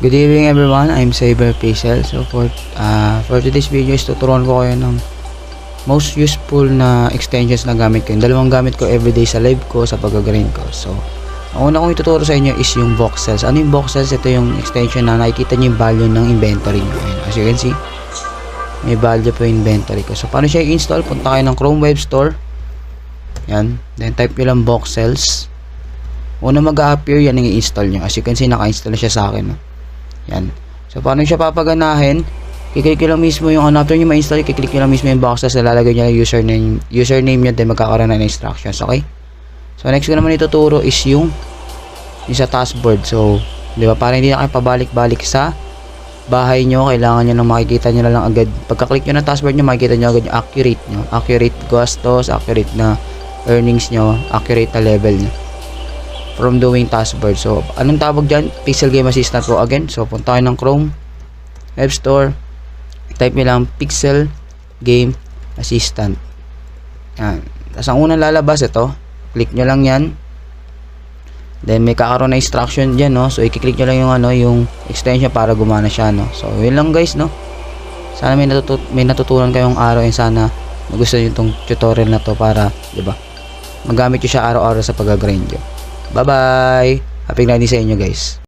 Good evening everyone, I'm Saber Pixel. So for today's video is tuturuan ko kayo ng most useful na extensions na gamit ko. Yung dalawang gamit ko everyday sa live ko, sa pag-grind ko. So ang una kong ituturo sa inyo is yung voxels. Ano yung voxels? Ito yung extension na nakikita nyo yung value ng inventory nyo. As you can see, may value po yung inventory ko. So paano siya i-install? Punta kayo ng Chrome Web Store. Yan. Then type nyo lang voxels. Una mag-a-appear, yan ang i-install nyo. As you can see, naka-install na siya sa akin. No? Yan. So paano siya papaganahin? Kiklik nyo lang mismo yung after nyo ma-install, kiklik nyo lang mismo yung voxels, lalagay nyo yung username nyo, then magkakaroon ng instructions. Okay? So next ko naman ituturo is yung sa taskboard. So di ba, para hindi na kayo pabalik-balik sa bahay nyo, kailangan nyo nang makikita nyo na lang agad. Pagka-click nyo ng taskboard nyo, makikita nyo agad yung accurate gastos, accurate na earnings nyo, accurate na level nyo from doing taskboard. So anong tawag dyan? Pixel Game Assistant po again. So punta kayo ng Chrome Web Store, type nyo lang Pixel Game Assistant. Yan. Tapos ang unang lalabas ito, click nyo lang yan, then may kakaroon na instruction dyan, no? So i-click nyo lang yung yung extension para gumana siya, no? So yun lang guys, no? Sana may natutunan kayong araw, and sana magustuhan nyo itong tutorial na to para, di ba, magamit nyo siya araw-araw sa pag-grind nyo. Bye bye, happy grinding sa inyo guys.